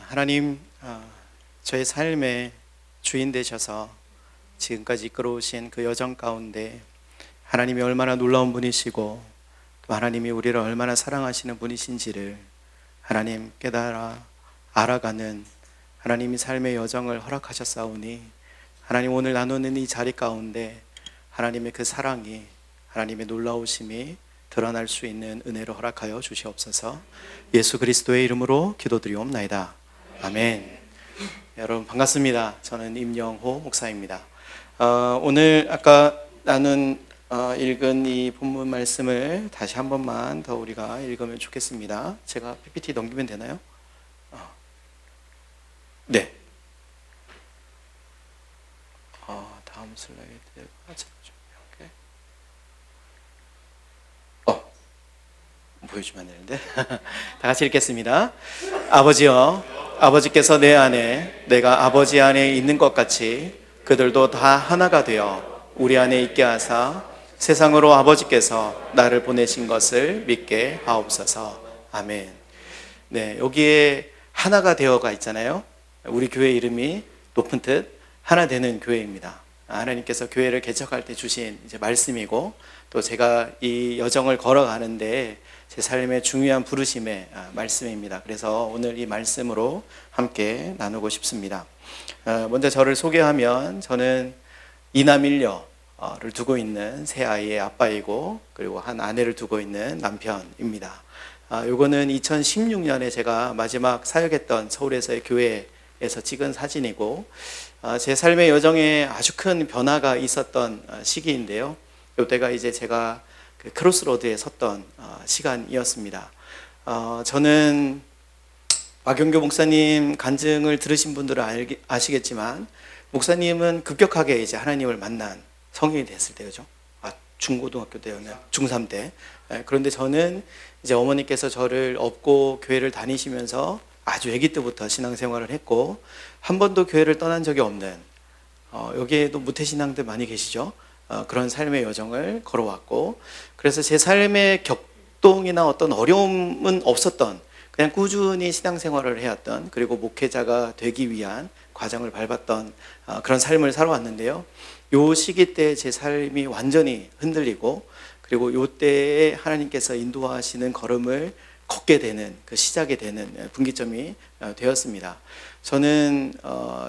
하나님, 저의 삶의 주인 되셔서 지금까지 이끌어오신 그 여정 가운데 하나님이 얼마나 놀라운 분이시고 또 하나님이 우리를 얼마나 사랑하시는 분이신지를 하나님 깨달아 알아가는 하나님이 삶의 여정을 허락하셨사오니 하나님, 오늘 나누는 이 자리 가운데 하나님의 그 사랑이, 하나님의 놀라우심이 드러날 수 있는 은혜로 허락하여 주시옵소서. 예수 그리스도의 이름으로 기도드리옵나이다. 아멘. 여러분 반갑습니다. 저는 임영호 목사입니다. 오늘 아까 나눈 읽은 이 본문 말씀을 다시 한 번만 더 우리가 읽으면 좋겠습니다. 제가 PPT 넘기면 되나요? 네. 다음 슬라이드가 보여주면 안 되는데 다 같이 읽겠습니다. 아버지여, 아버지께서 내 안에, 내가 아버지 안에 있는 것 같이 그들도 다 하나가 되어 우리 안에 있게 하사 세상으로 아버지께서 나를 보내신 것을 믿게 하옵소서. 아멘. 네, 여기에 하나가 되어가 있잖아요. 우리 교회 이름이 높은 뜻 하나 되는 교회입니다. 하나님께서 교회를 개척할 때 주신 이제 말씀이고, 또 제가 이 여정을 걸어가는데 제 삶의 중요한 부르심의 말씀입니다. 그래서 오늘 이 말씀으로 함께 나누고 싶습니다. 먼저 저를 소개하면, 저는 이남 일녀를 두고 있는 세 아이의 아빠이고, 그리고 한 아내를 두고 있는 남편입니다. 요거는 2016년에 제가 마지막 사역했던 서울에서의 교회에서 찍은 사진이고, 제 삶의 여정에 아주 큰 변화가 있었던 시기인데요. 이때가 이제 제가 그 크로스로드에 섰던 시간이었습니다. 저는 박영교 목사님 간증을 들으신 분들은 아시겠지만, 목사님은 급격하게 이제 하나님을 만난 성인이 됐을 때죠. 중고등학교 때였나요? 중3 때. 그런데 저는 이제 어머니께서 저를 업고 교회를 다니시면서 아주 아기 때부터 신앙생활을 했고, 한 번도 교회를 떠난 적이 없는, 여기에도 무태신앙들 많이 계시죠? 그런 삶의 여정을 걸어왔고, 그래서 제 삶의 격동이나 어떤 어려움은 없었던, 그냥 꾸준히 신앙생활을 해왔던, 그리고 목회자가 되기 위한 과정을 밟았던 그런 삶을 살아왔는데요. 요 시기 때 제 삶이 완전히 흔들리고, 그리고 요 때에 하나님께서 인도하시는 걸음을 걷게 되는, 그 시작이 되는 분기점이 되었습니다. 저는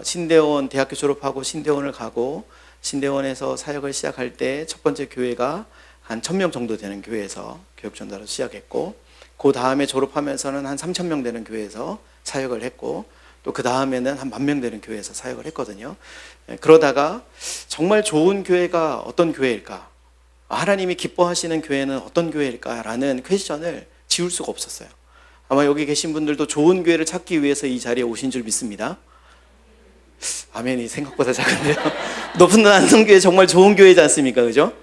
신대원 대학교 졸업하고 신대원을 가고, 신대원에서 사역을 시작할 때 첫 번째 교회가 한 1000명 정도 되는 교회에서 교육전도로 시작했고, 그 다음에 졸업하면서는 한 3000명 되는 교회에서 사역을 했고, 또 그 다음에는 한 10,000명 되는 교회에서 사역을 했거든요. 그러다가 정말 좋은 교회가 어떤 교회일까? 하나님이 기뻐하시는 교회는 어떤 교회일까라는 퀘스천을 지울 수가 없었어요. 아마 여기 계신 분들도 좋은 교회를 찾기 위해서 이 자리에 오신 줄 믿습니다. 아멘이 생각보다 작은데요. 높은 안성교회 정말 좋은 교회지 않습니까? 그죠?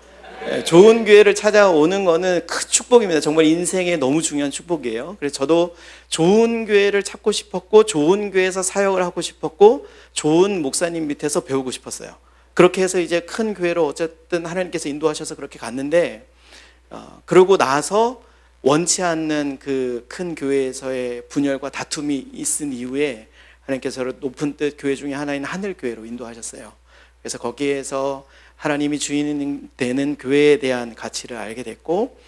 좋은 교회를 찾아오는 거는 큰 축복입니다. 정말 인생에 너무 중요한 축복이에요. 그래서 저도 좋은 교회를 찾고 싶었고, 좋은 교회에서 사역을 하고 싶었고, 좋은 목사님 밑에서 배우고 싶었어요. 그렇게 해서 이제 큰 교회로 어쨌든 하나님께서 인도하셔서 그렇게 갔는데, 그러고 나서 원치 않는 그 큰 교회에서의 분열과 다툼이 있은 이후에 하나님께서 높은 뜻 교회 중에 하나인 하늘교회로 인도하셨어요. 그래서 거기에서 하나님이 주인 되는 교회에 대한 가치를 알게 됐고,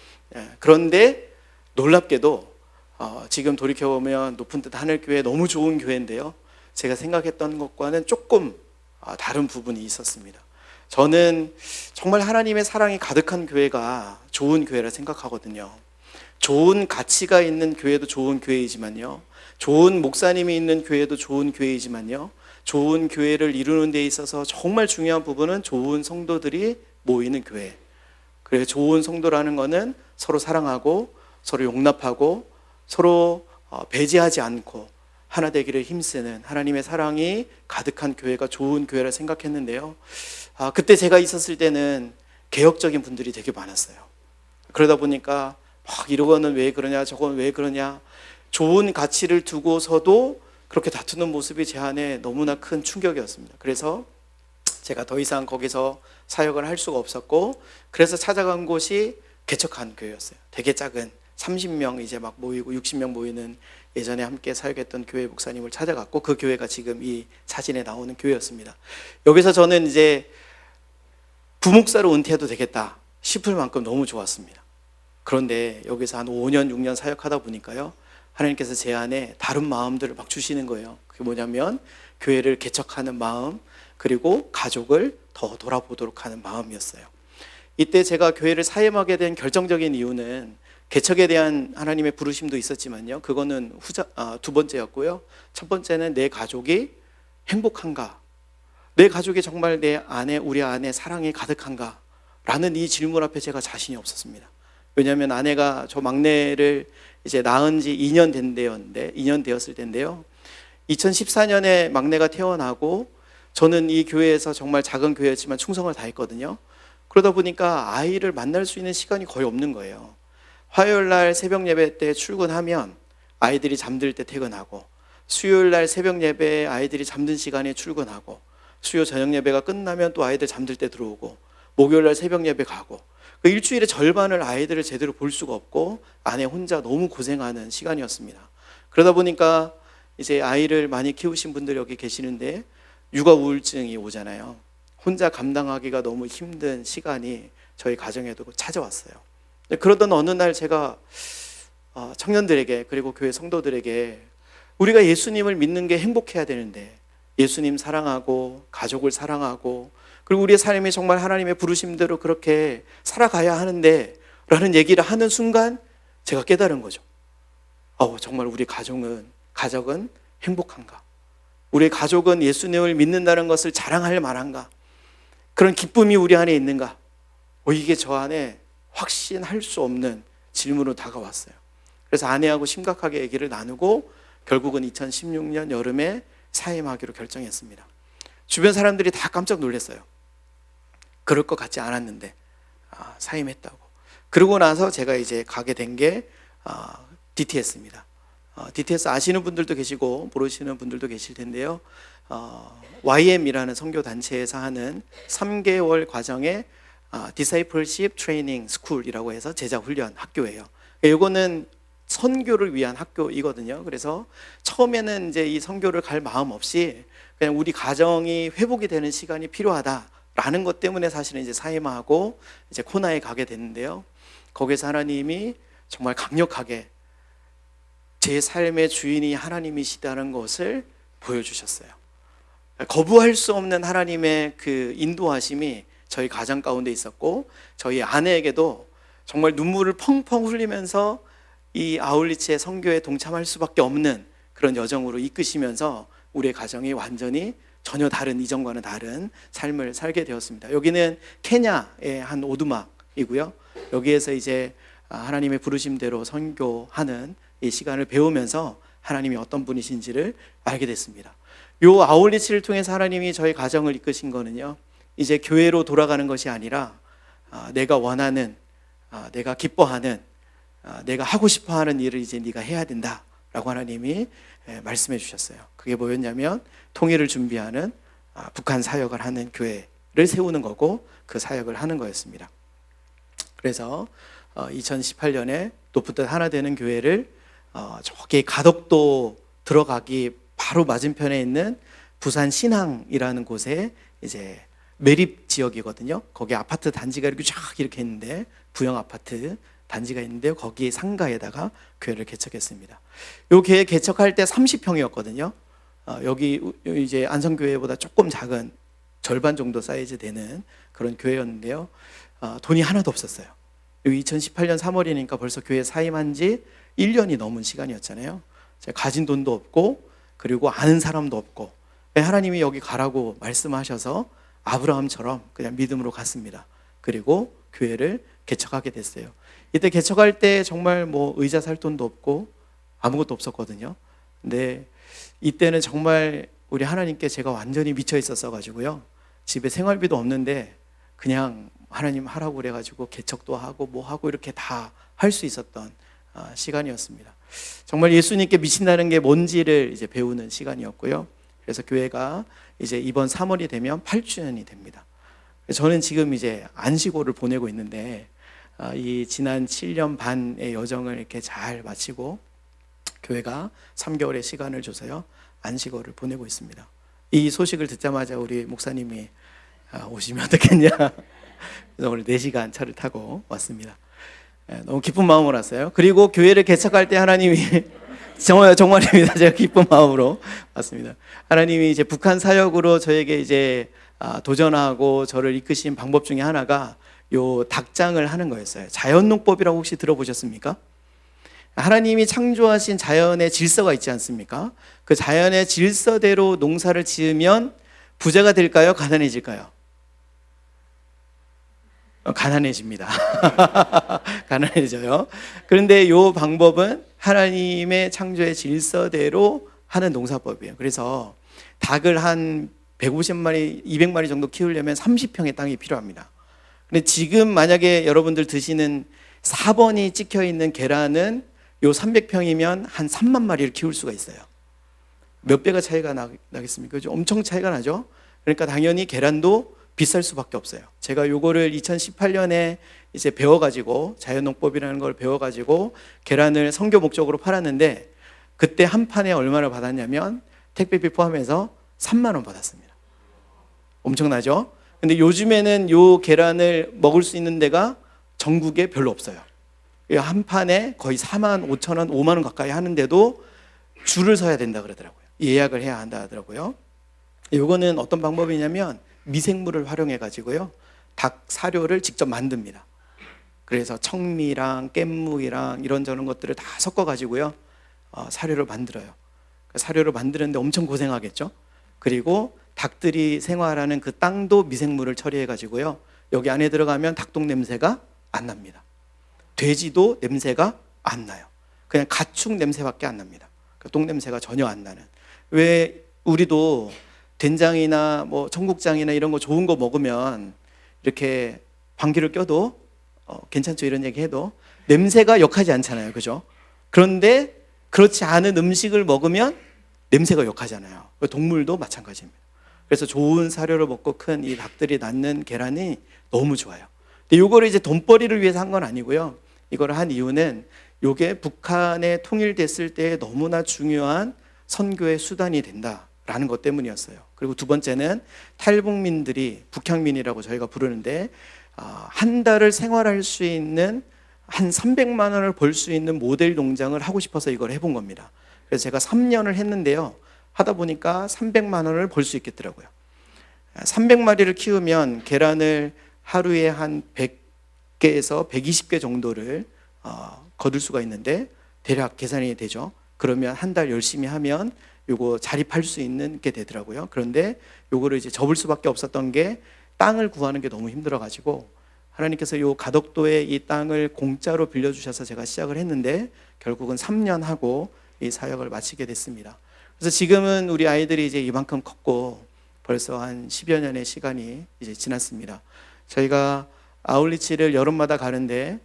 그런데 놀랍게도 지금 돌이켜보면 높은 뜻 하늘교회 너무 좋은 교회인데요, 제가 생각했던 것과는 조금 다른 부분이 있었습니다. 저는 정말 하나님의 사랑이 가득한 교회가 좋은 교회라 생각하거든요. 좋은 가치가 있는 교회도 좋은 교회이지만요, 좋은 목사님이 있는 교회도 좋은 교회이지만요, 좋은 교회를 이루는 데 있어서 정말 중요한 부분은 좋은 성도들이 모이는 교회. 그래서 좋은 성도라는 것은 서로 사랑하고, 서로 용납하고, 서로 배제하지 않고 하나 되기를 힘쓰는 하나님의 사랑이 가득한 교회가 좋은 교회라 생각했는데요, 그때 제가 있었을 때는 개혁적인 분들이 되게 많았어요. 그러다 보니까 막 이러고는 왜 그러냐, 저건 왜 그러냐, 좋은 가치를 두고서도 그렇게 다투는 모습이 제 안에 너무나 큰 충격이었습니다. 그래서 제가 더 이상 거기서 사역을 할 수가 없었고, 그래서 찾아간 곳이 개척한 교회였어요. 되게 작은 30명 이제 막 모이고 60명 모이는 예전에 함께 사역했던 교회 목사님을 찾아갔고 그 교회가 지금 이 사진에 나오는 교회였습니다. 여기서 저는 이제 부목사로 은퇴해도 되겠다 싶을 만큼 너무 좋았습니다. 그런데 여기서 한 5년 6년 사역하다 보니까요, 하나님께서 제 안에 다른 마음들을 막 주시는 거예요. 그게 뭐냐면 교회를 개척하는 마음, 그리고 가족을 더 돌아보도록 하는 마음이었어요. 이때 제가 교회를 사임하게 된 결정적인 이유는 개척에 대한 하나님의 부르심도 있었지만요, 그거는 두 번째였고요. 첫 번째는 내 가족이 행복한가, 내 가족이 정말 내 안에, 우리 안에 사랑이 가득한가 라는 이 질문 앞에 제가 자신이 없었습니다. 왜냐하면 아내가 저 막내를 이제 낳은 지 2년 되었을 텐데요, 2014년에 막내가 태어나고 저는 이 교회에서 정말 작은 교회였지만 충성을 다했거든요. 그러다 보니까 아이를 만날 수 있는 시간이 거의 없는 거예요. 화요일 날 새벽 예배 때 출근하면 아이들이 잠들 때 퇴근하고, 수요일 날 새벽 예배에 아이들이 잠든 시간에 출근하고, 수요 저녁 예배가 끝나면 또 아이들 잠들 때 들어오고, 목요일 날 새벽 예배 가고, 그 일주일의 절반을 아이들을 제대로 볼 수가 없고 아내 혼자 너무 고생하는 시간이었습니다. 그러다 보니까 이제 아이를 많이 키우신 분들 여기 계시는데 육아 우울증이 오잖아요. 혼자 감당하기가 너무 힘든 시간이 저희 가정에도 찾아왔어요. 그러던 어느 날 제가 청년들에게, 그리고 교회 성도들에게, 우리가 예수님을 믿는 게 행복해야 되는데, 예수님 사랑하고 가족을 사랑하고 그리고 우리의 삶이 정말 하나님의 부르심대로 그렇게 살아가야 하는데 라는 얘기를 하는 순간 제가 깨달은 거죠. 정말 우리 가족은 행복한가? 우리 가족은 예수님을 믿는다는 것을 자랑할 만한가? 그런 기쁨이 우리 안에 있는가? 이게 저 안에 확신할 수 없는 질문으로 다가왔어요. 그래서 아내하고 심각하게 얘기를 나누고 결국은 2016년 여름에 사임하기로 결정했습니다. 주변 사람들이 다 깜짝 놀랐어요. 그럴 것 같지 않았는데 사임했다고. 그러고 나서 제가 이제 가게 된 게 DTS입니다. DTS 아시는 분들도 계시고 모르시는 분들도 계실 텐데요, YM이라는 선교 단체에서 하는 3개월 과정의 Discipleship Training School이라고 해서 제자 훈련 학교예요. 이거는 선교를 위한 학교이거든요. 그래서 처음에는 이제 이 선교를 갈 마음 없이 그냥 우리 가정이 회복이 되는 시간이 필요하다라는 것 때문에 사실은 이제 사임하고 이제 코나에 가게 됐는데요, 거기서 하나님이 정말 강력하게 제 삶의 주인이 하나님이시다는 것을 보여주셨어요. 거부할 수 없는 하나님의 그 인도하심이 저희 가정 가운데 있었고, 저희 아내에게도 정말 눈물을 펑펑 흘리면서 이 아울리치의 선교에 동참할 수밖에 없는 그런 여정으로 이끄시면서 우리의 가정이 완전히 전혀 다른, 이전과는 다른 삶을 살게 되었습니다. 여기는 케냐의 한 오두막이고요, 여기에서 이제 하나님의 부르심대로 선교하는 이 시간을 배우면서 하나님이 어떤 분이신지를 알게 됐습니다. 요 아울리치를 통해서 하나님이 저희 가정을 이끄신 거는요, 이제 교회로 돌아가는 것이 아니라 내가 원하는, 내가 기뻐하는, 내가 하고 싶어하는 일을 이제 네가 해야 된다라고 하나님이 말씀해 주셨어요. 그게 뭐였냐면 통일을 준비하는 북한 사역을 하는 교회를 세우는 거고 그 사역을 하는 거였습니다. 그래서 2018년에 높은 하나 되는 교회를 저기 가덕도 들어가기 바로 맞은편에 있는 부산 신항이라는 곳에 이제 매립 지역이거든요. 거기 아파트 단지가 이렇게 쫙 이렇게 있는데, 부영 아파트 단지가 있는데요, 거기 상가에다가 교회를 개척했습니다. 요 교회 개척할 때 30평이었거든요. 여기 이제 안성교회보다 조금 작은 절반 정도 사이즈 되는 그런 교회였는데요, 돈이 하나도 없었어요. 2018년 3월이니까 벌써 교회 사임한 지 1년이 넘은 시간이었잖아요. 제가 가진 돈도 없고 그리고 아는 사람도 없고, 하나님이 여기 가라고 말씀하셔서 아브라함처럼 그냥 믿음으로 갔습니다. 그리고 교회를 개척하게 됐어요. 이때 개척할 때 정말 뭐 의자 살 돈도 없고 아무것도 없었거든요. 근데 이때는 정말 우리 하나님께 제가 완전히 미쳐 있었어 가지고요, 집에 생활비도 없는데 그냥 하나님 하라고 그래가지고 개척도 하고 뭐 하고 이렇게 다 할 수 있었던 시간이었습니다. 정말 예수님께 미친다는 게 뭔지를 이제 배우는 시간이었고요. 그래서 교회가 이제 이번 3월이 되면 8주년이 됩니다. 저는 지금 이제 안식오를 보내고 있는데 이 지난 7년 반의 여정을 이렇게 잘 마치고 교회가 3개월의 시간을 줘서요 안식월을 보내고 있습니다. 이 소식을 듣자마자 우리 목사님이 오시면 어떻겠냐 그래서 오늘 4시간 차를 타고 왔습니다. 너무 기쁜 마음으로 왔어요. 그리고 교회를 개척할 때 하나님이 정말입니다. 제가 기쁜 마음으로 왔습니다. 하나님이 이제 북한 사역으로 저에게 이제 도전하고 저를 이끄신 방법 중에 하나가 요 닭장을 하는 거였어요. 자연농법이라고 혹시 들어보셨습니까? 하나님이 창조하신 자연의 질서가 있지 않습니까? 그 자연의 질서대로 농사를 지으면 부자가 될까요? 가난해질까요? 가난해집니다. 가난해져요. 그런데 이 방법은 하나님의 창조의 질서대로 하는 농사법이에요. 그래서 닭을 한 150마리, 200마리 정도 키우려면 30평의 땅이 필요합니다. 근데 지금 만약에 여러분들 드시는 4번이 찍혀 있는 계란은 요 300평이면 한 3만 마리를 키울 수가 있어요. 몇 배가 차이가 나겠습니까? 엄청 차이가 나죠? 그러니까 당연히 계란도 비쌀 수밖에 없어요. 제가 요거를 2018년에 이제 배워가지고 자연농법이라는 걸 배워가지고 계란을 선교 목적으로 팔았는데 그때 한 판에 얼마나 받았냐면 택배비 포함해서 3만 원 받았습니다. 엄청나죠? 근데 요즘에는 요 계란을 먹을 수 있는 데가 전국에 별로 없어요. 한 판에 거의 4만 5천 원, 5만 원 가까이 하는데도 줄을 서야 된다 그러더라고요. 예약을 해야 한다 하더라고요. 요거는 어떤 방법이냐면 미생물을 활용해 가지고요 닭 사료를 직접 만듭니다. 그래서 청미랑 깻무이랑 이런저런 것들을 다 섞어 가지고요 사료를 만들어요. 사료를 만드는데 엄청 고생하겠죠. 그리고 닭들이 생활하는 그 땅도 미생물을 처리해 가지고요 여기 안에 들어가면 닭똥 냄새가 안 납니다. 돼지도 냄새가 안 나요. 그냥 가축 냄새밖에 안 납니다. 똥 냄새가 전혀 안 나는. 왜 우리도 된장이나 뭐 청국장이나 이런 거 좋은 거 먹으면 이렇게 방귀를 껴도 괜찮죠 이런 얘기 해도 냄새가 역하지 않잖아요, 그죠? 그런데 그렇지 않은 음식을 먹으면 냄새가 역하잖아요. 동물도 마찬가지입니다. 그래서 좋은 사료를 먹고 큰 이 닭들이 낳는 계란이 너무 좋아요. 근데 이거를 이제 돈벌이를 위해서 한 건 아니고요. 이걸 한 이유는 이게 북한에 통일됐을 때 너무나 중요한 선교의 수단이 된다라는 것 때문이었어요. 그리고 두 번째는 탈북민들이 북향민이라고 저희가 부르는데 한 달을 생활할 수 있는 한 300만 원을 벌 수 있는 모델 농장을 하고 싶어서 이걸 해본 겁니다. 그래서 제가 3년을 했는데요. 하다 보니까 300만 원을 벌 수 있겠더라고요. 300마리를 키우면 계란을 하루에 한 100개에서 120개 정도를 거둘 수가 있는데 대략 계산이 되죠. 그러면 한 달 열심히 하면 요거 자립할 수 있는 게 되더라고요. 그런데 요거를 이제 접을 수밖에 없었던 게 땅을 구하는 게 너무 힘들어 가지고 하나님께서 요 가덕도에 이 땅을 공짜로 빌려주셔서 제가 시작을 했는데 결국은 3년 하고 이 사역을 마치게 됐습니다. 그래서 지금은 우리 아이들이 이제 이만큼 컸고 벌써 한 10여 년의 시간이 이제 지났습니다. 저희가 아울리치를 여름마다 가는데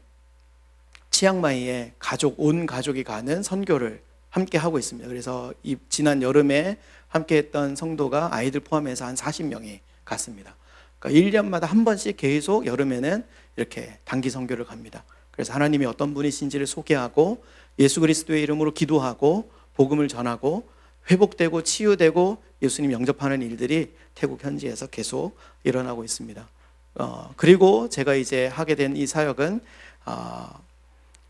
치앙마이에 온 가족이 가는 선교를 함께 하고 있습니다. 그래서 이 지난 여름에 함께 했던 성도가 아이들 포함해서 한 40명이 갔습니다. 그러니까 1년마다 한 번씩 계속 여름에는 이렇게 단기 선교를 갑니다. 그래서 하나님이 어떤 분이신지를 소개하고 예수 그리스도의 이름으로 기도하고 복음을 전하고 회복되고 치유되고 예수님 영접하는 일들이 태국 현지에서 계속 일어나고 있습니다. 그리고 제가 이제 하게 된 이 사역은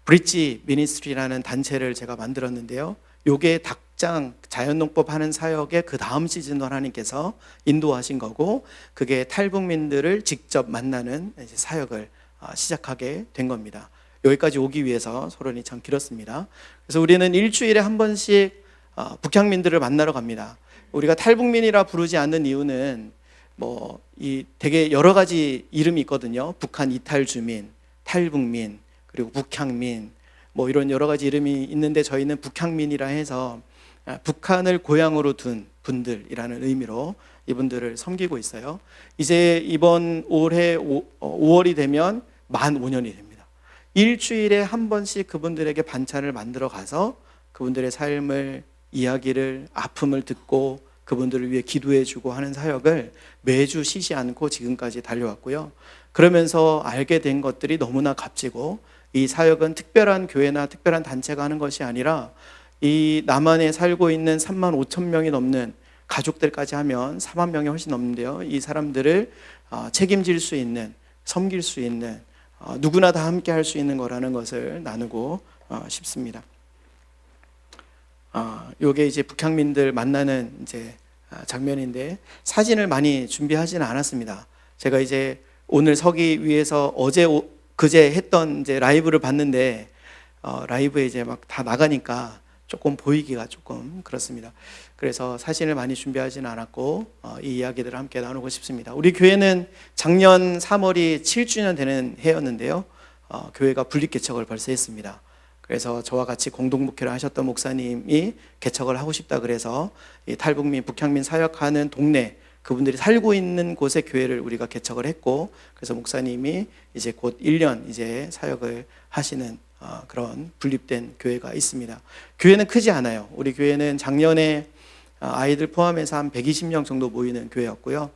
브릿지 미니스트리라는 단체를 제가 만들었는데요. 요게 닭장 자연농법 하는 사역의 그 다음 시즌도 하나님께서 인도하신 거고 그게 탈북민들을 직접 만나는 이제 사역을 시작하게 된 겁니다. 여기까지 오기 위해서 소론이 참 길었습니다. 그래서 우리는 일주일에 한 번씩 북향민들을 만나러 갑니다. 우리가 탈북민이라 부르지 않는 이유는 되게 여러 가지 이름이 있거든요. 북한 이탈 주민, 탈북민, 그리고 북향민, 이런 여러 가지 이름이 있는데 저희는 북향민이라 해서 북한을 고향으로 둔 분들이라는 의미로 이분들을 섬기고 있어요. 이제 이번 올해 5월이 되면 만 5년이 됩니다. 일주일에 한 번씩 그분들에게 반찬을 만들어 가서 그분들의 삶을, 이야기를, 아픔을 듣고 그분들을 위해 기도해주고 하는 사역을 매주 쉬지 않고 지금까지 달려왔고요. 그러면서 알게 된 것들이 너무나 값지고, 이 사역은 특별한 교회나 특별한 단체가 하는 것이 아니라 이 남한에 살고 있는 3만 5천 명이 넘는 가족들까지 하면 4만 명이 훨씬 넘는데요. 이 사람들을 책임질 수 있는, 섬길 수 있는, 누구나 다 함께 할 수 있는 거라는 것을 나누고 싶습니다. 요게 이제 북향민들 만나는 이제 장면인데, 사진을 많이 준비하지는 않았습니다. 제가 이제 오늘 서기 위해서 그제 했던 이제 라이브를 봤는데, 라이브에 이제 막 다 나가니까 조금 보이기가 조금 그렇습니다. 그래서 사진을 많이 준비하지는 않았고, 이 이야기들을 함께 나누고 싶습니다. 우리 교회는 작년 3월이 7주년 되는 해였는데요. 교회가 분립개척을 벌써 했습니다. 그래서 저와 같이 공동목회를 하셨던 목사님이 개척을 하고 싶다 그래서 이 탈북민, 북향민 사역하는 동네, 그분들이 살고 있는 곳에 교회를 우리가 개척을 했고, 그래서 목사님이 이제 곧 1년 이제 사역을 하시는 그런 분립된 교회가 있습니다. 교회는 크지 않아요. 우리 교회는 작년에 아이들 포함해서 한 120명 정도 모이는 교회였고요.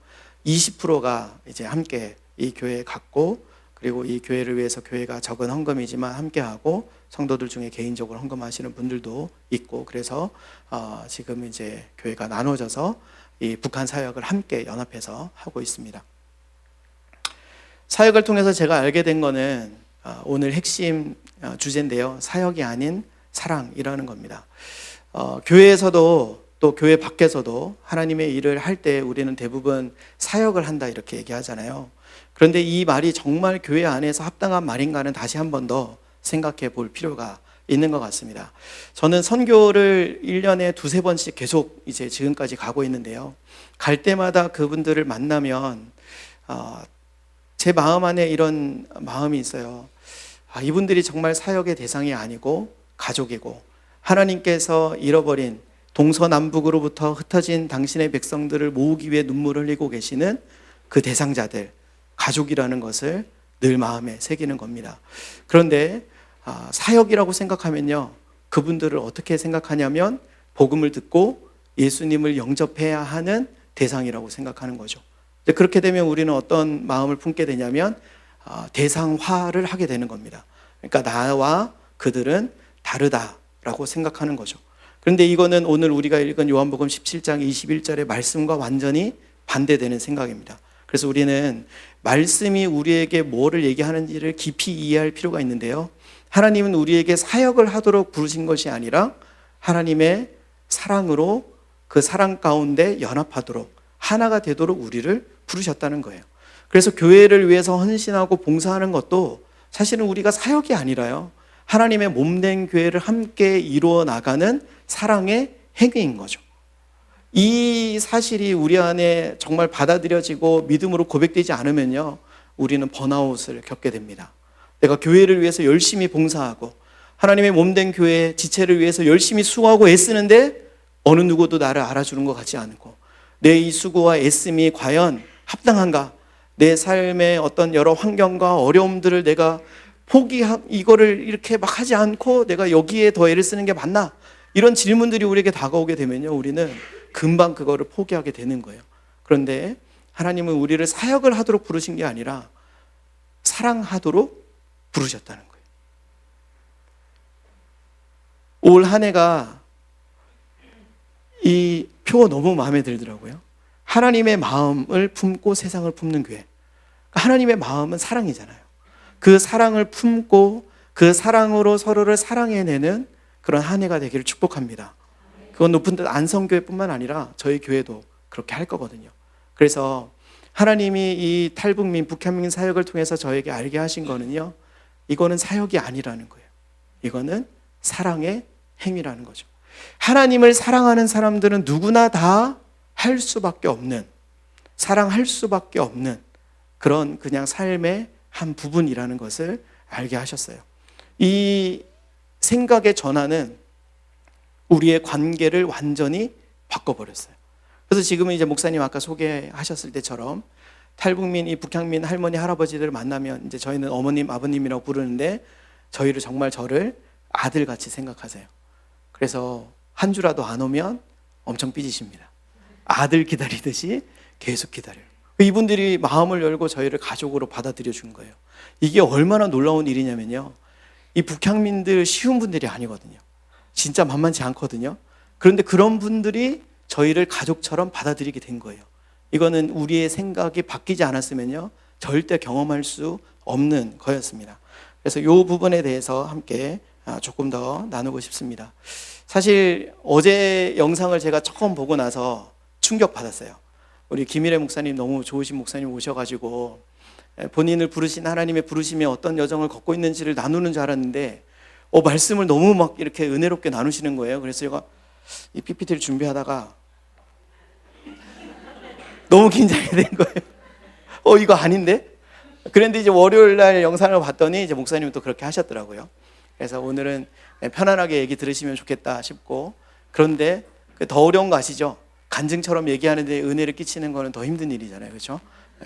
20%가 이제 함께 이 교회에 갔고, 그리고 이 교회를 위해서 교회가 적은 헌금이지만 함께하고, 성도들 중에 개인적으로 헌금하시는 분들도 있고, 그래서 지금 이제 교회가 나눠져서 이 북한 사역을 함께 연합해서 하고 있습니다. 사역을 통해서 제가 알게 된 거는 오늘 핵심 주제인데요. 사역이 아닌 사랑이라는 겁니다. 교회에서도 또 교회 밖에서도 하나님의 일을 할 때 우리는 대부분 사역을 한다 이렇게 얘기하잖아요. 그런데 이 말이 정말 교회 안에서 합당한 말인가는 다시 한 번 더 생각해 볼 필요가 있는 것 같습니다. 저는 선교를 1년에 2-3번씩 계속 이제 지금까지 가고 있는데요. 갈 때마다 그분들을 만나면 제 마음 안에 이런 마음이 있어요. 이분들이 정말 사역의 대상이 아니고 가족이고, 하나님께서 잃어버린 동서남북으로부터 흩어진 당신의 백성들을 모으기 위해 눈물을 흘리고 계시는 그 대상자들, 가족이라는 것을 늘 마음에 새기는 겁니다. 그런데 사역이라고 생각하면요, 그분들을 어떻게 생각하냐면 복음을 듣고 예수님을 영접해야 하는 대상이라고 생각하는 거죠. 그렇게 되면 우리는 어떤 마음을 품게 되냐면 대상화를 하게 되는 겁니다. 그러니까 나와 그들은 다르다라고 생각하는 거죠. 그런데 이거는 오늘 우리가 읽은 요한복음 17장 21절의 말씀과 완전히 반대되는 생각입니다. 그래서 우리는 말씀이 우리에게 뭐를 얘기하는지를 깊이 이해할 필요가 있는데요. 하나님은 우리에게 사역을 하도록 부르신 것이 아니라 하나님의 사랑으로 그 사랑 가운데 연합하도록, 하나가 되도록 우리를 부르셨다는 거예요. 그래서 교회를 위해서 헌신하고 봉사하는 것도 사실은 우리가 사역이 아니라요, 하나님의 몸된 교회를 함께 이루어 나가는 사랑의 행위인 거죠. 이 사실이 우리 안에 정말 받아들여지고 믿음으로 고백되지 않으면요, 우리는 번아웃을 겪게 됩니다. 내가 교회를 위해서 열심히 봉사하고 하나님의 몸된 교회 지체를 위해서 열심히 수고하고 애쓰는데 어느 누구도 나를 알아주는 것 같지 않고, 내 이 수고와 애씀이 과연 합당한가? 내 삶의 어떤 여러 환경과 어려움들을 내가 이거를 이렇게 막 하지 않고 내가 여기에 더 애를 쓰는 게 맞나? 이런 질문들이 우리에게 다가오게 되면요, 우리는 금방 그거를 포기하게 되는 거예요. 그런데 하나님은 우리를 사역을 하도록 부르신 게 아니라 사랑하도록 부르셨다는 거예요. 올 한 해가 이 표 너무 마음에 들더라고요. 하나님의 마음을 품고 세상을 품는 교회. 하나님의 마음은 사랑이잖아요. 그 사랑을 품고 그 사랑으로 서로를 사랑해내는 그런 한 해가 되기를 축복합니다. 그건 높은 데 안성교회뿐만 아니라 저희 교회도 그렇게 할 거거든요. 그래서 하나님이 이 탈북민, 북한민 사역을 통해서 저에게 알게 하신 거는요, 이거는 사역이 아니라는 거예요. 이거는 사랑의 행위라는 거죠. 하나님을 사랑하는 사람들은 누구나 다 할 수밖에 없는, 사랑할 수밖에 없는 그런 그냥 삶의 한 부분이라는 것을 알게 하셨어요. 이 생각의 전환은 우리의 관계를 완전히 바꿔버렸어요. 그래서 지금은 이제 목사님 아까 소개하셨을 때처럼 탈북민, 이 북향민 할머니, 할아버지들을 만나면 이제 저희는 어머님, 아버님이라고 부르는데 저희를 정말 저를 아들같이 생각하세요. 그래서 한 주라도 안 오면 엄청 삐지십니다. 아들 기다리듯이 계속 기다려요. 이분들이 마음을 열고 저희를 가족으로 받아들여 준 거예요. 이게 얼마나 놀라운 일이냐면요, 이 북향민들 쉬운 분들이 아니거든요. 진짜 만만치 않거든요. 그런데 그런 분들이 저희를 가족처럼 받아들이게 된 거예요. 이거는 우리의 생각이 바뀌지 않았으면요, 절대 경험할 수 없는 거였습니다. 그래서 이 부분에 대해서 함께 조금 더 나누고 싶습니다. 사실 어제 영상을 제가 처음 보고 나서 충격받았어요. 우리 김일애 목사님, 너무 좋으신 목사님 오셔가지고 본인을 부르신 하나님의 부르심에 어떤 여정을 걷고 있는지를 나누는 줄 알았는데 말씀을 너무 막 이렇게 은혜롭게 나누시는 거예요. 그래서 제가 이 PPT를 준비하다가 너무 긴장이 된 거예요. 이거 아닌데? 그런데 이제 월요일 날 영상을 봤더니 이제 목사님은 또 그렇게 하셨더라고요. 그래서 오늘은 편안하게 얘기 들으시면 좋겠다 싶고, 그런데 더 어려운 거 아시죠? 간증처럼 얘기하는데 은혜를 끼치는 거는 더 힘든 일이잖아요. 그렇죠?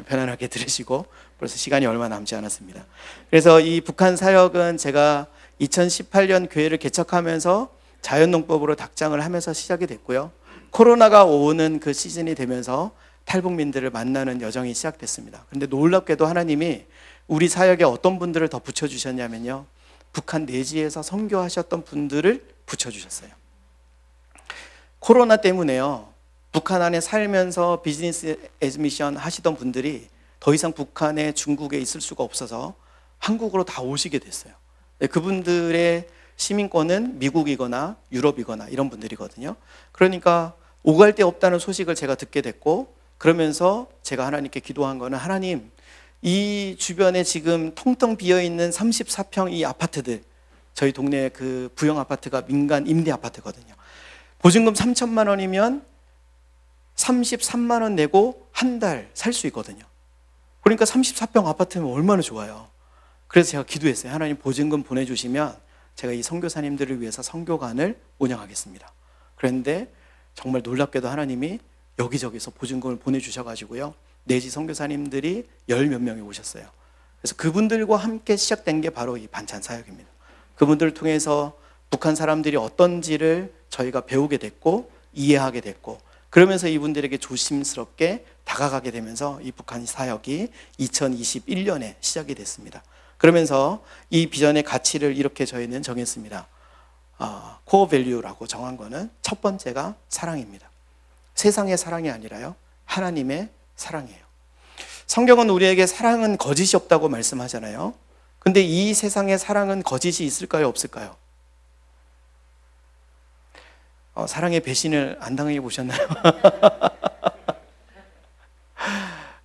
편안하게 들으시고, 벌써 시간이 얼마 남지 않았습니다. 그래서 이 북한 사역은 제가 2018년 교회를 개척하면서 자연농법으로 닭장을 하면서 시작이 됐고요. 코로나가 오는 그 시즌이 되면서 탈북민들을 만나는 여정이 시작됐습니다. 그런데 놀랍게도 하나님이 우리 사역에 어떤 분들을 더 붙여주셨냐면요, 북한 내지에서 선교하셨던 분들을 붙여주셨어요. 코로나 때문에요, 북한 안에 살면서 비즈니스 애드미션 하시던 분들이 더 이상 북한에, 중국에 있을 수가 없어서 한국으로 다 오시게 됐어요. 그분들의 시민권은 미국이거나 유럽이거나 이런 분들이거든요. 그러니까 오갈 데 없다는 소식을 제가 듣게 됐고, 그러면서 제가 하나님께 기도한 거는, 하나님, 이 주변에 지금 텅텅 비어있는 34평 이 아파트들, 저희 동네 그 부영 아파트가 민간 임대 아파트거든요. 보증금 3천만 원이면 33만 원 내고 한 달 살 수 있거든요. 그러니까 34평 아파트면 얼마나 좋아요. 그래서 제가 기도했어요. 하나님, 보증금 보내주시면 제가 이 선교사님들을 위해서 선교관을 운영하겠습니다. 그런데 정말 놀랍게도 하나님이 여기저기서 보증금을 보내주셔가지고요, 내지 선교사님들이 10몇 명이 오셨어요. 그래서 그분들과 함께 시작된 게 바로 이 반찬 사역입니다. 그분들을 통해서 북한 사람들이 어떤지를 저희가 배우게 됐고 이해하게 됐고, 그러면서 이분들에게 조심스럽게 다가가게 되면서 이 북한 사역이 2021년에 시작이 됐습니다. 그러면서 이 비전의 가치를 이렇게 저희는 정했습니다. 코어 밸류라고 정한 거는 첫 번째가 사랑입니다. 세상의 사랑이 아니라요, 하나님의 사랑이에요. 성경은 우리에게 사랑은 거짓이 없다고 말씀하잖아요. 근데 이 세상에 사랑은 거짓이 있을까요, 없을까요? 사랑의 배신을 안 당해 보셨나요?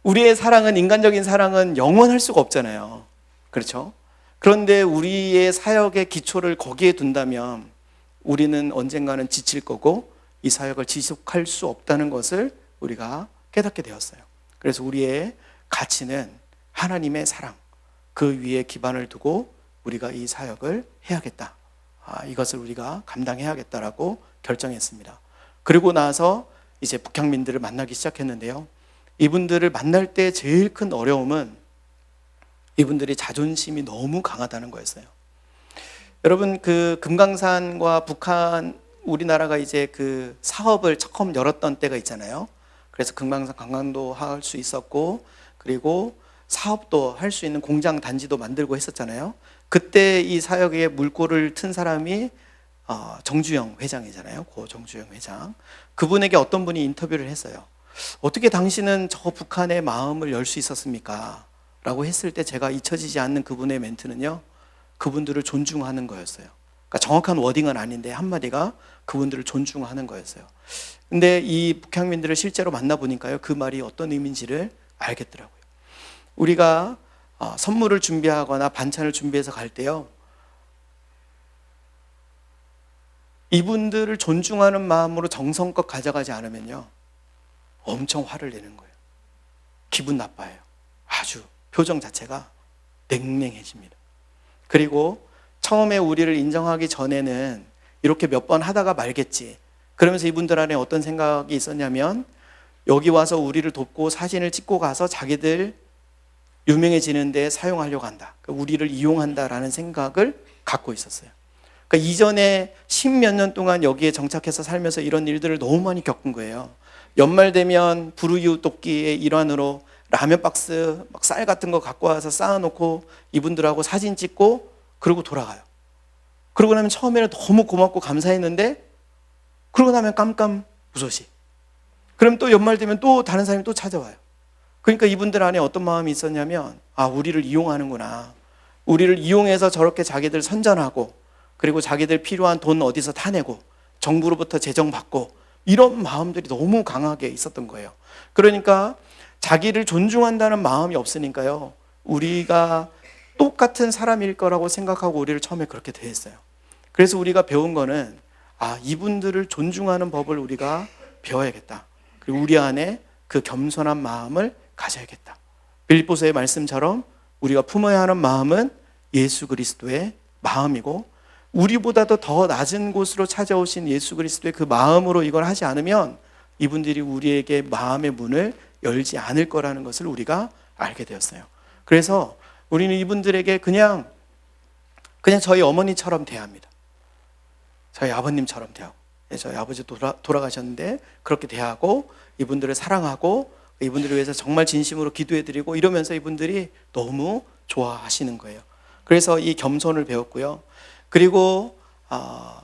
우리의 사랑은, 인간적인 사랑은 영원할 수가 없잖아요. 그렇죠? 그런데 우리의 사역의 기초를 거기에 둔다면 우리는 언젠가는 지칠 거고 이 사역을 지속할 수 없다는 것을 우리가 깨닫게 되었어요. 그래서 우리의 가치는 하나님의 사랑, 그 위에 기반을 두고 우리가 이 사역을 해야겠다, 이것을 우리가 감당해야겠다라고 결정했습니다. 그리고 나서 이제 북향민들을 만나기 시작했는데요, 이분들을 만날 때 제일 큰 어려움은 이분들이 자존심이 너무 강하다는 거였어요. 여러분, 그 금강산과 북한, 우리나라가 이제 그 사업을 처음 열었던 때가 있잖아요. 그래서 금강산 관광도 할 수 있었고, 그리고 사업도 할 수 있는 공장 단지도 만들고 했었잖아요. 그때 이 사역에 물꼬를 튼 사람이 정주영 회장이잖아요. 고 정주영 회장. 그분에게 어떤 분이 인터뷰를 했어요. 어떻게 당신은 저 북한의 마음을 열 수 있었습니까? 라고 했을 때 제가 잊혀지지 않는 그분의 멘트는요, 그분들을 존중하는 거였어요. 그러니까 정확한 워딩은 아닌데 한마디가 그분들을 존중하는 거였어요. 근데 이 북향민들을 실제로 만나보니까요, 그 말이 어떤 의미인지를 알겠더라고요. 우리가 선물을 준비하거나 반찬을 준비해서 갈 때요, 이분들을 존중하는 마음으로 정성껏 가져가지 않으면요, 엄청 화를 내는 거예요. 기분 나빠해요. 아주 표정 자체가 냉랭해집니다. 그리고 처음에 우리를 인정하기 전에는 이렇게 몇 번 하다가 말겠지, 그러면서 이분들 안에 어떤 생각이 있었냐면, 여기 와서 우리를 돕고 사진을 찍고 가서 자기들 유명해지는 데 사용하려고 한다, 우리를 이용한다라는 생각을 갖고 있었어요. 그러니까 이전에 10몇 년 동안 여기에 정착해서 살면서 이런 일들을 너무 많이 겪은 거예요. 연말 되면 불우이웃 돕기의 일환으로 라면 박스, 막 쌀 같은 거 갖고 와서 쌓아놓고 이분들하고 사진 찍고 그러고 돌아가요. 그러고 나면 처음에는 너무 고맙고 감사했는데 그러고 나면 깜깜무소시. 그럼 또 연말 되면 또 다른 사람이 또 찾아와요. 그러니까 이분들 안에 어떤 마음이 있었냐면, 우리를 이용하는구나. 우리를 이용해서 저렇게 자기들 선전하고, 그리고 자기들 필요한 돈 어디서 타내고, 정부로부터 재정받고, 이런 마음들이 너무 강하게 있었던 거예요. 그러니까 자기를 존중한다는 마음이 없으니까요, 우리가 똑같은 사람일 거라고 생각하고 우리를 처음에 그렇게 대했어요. 그래서 우리가 배운 거는, 이분들을 존중하는 법을 우리가 배워야겠다. 그리고 우리 안에 그 겸손한 마음을 가져야겠다. 빌립보서의 말씀처럼 우리가 품어야 하는 마음은 예수 그리스도의 마음이고, 우리보다도 더 낮은 곳으로 찾아오신 예수 그리스도의 그 마음으로 이걸 하지 않으면 이분들이 우리에게 마음의 문을 열지 않을 거라는 것을 우리가 알게 되었어요. 그래서 우리는 이분들에게 그냥 저희 어머니처럼 대합니다. 저희 아버님처럼 대하고, 저희 아버지 돌아가셨는데 그렇게 대하고, 이분들을 사랑하고 이분들을 위해서 정말 진심으로 기도해드리고 이러면서 이분들이 너무 좋아하시는 거예요. 그래서 이 겸손을 배웠고요. 그리고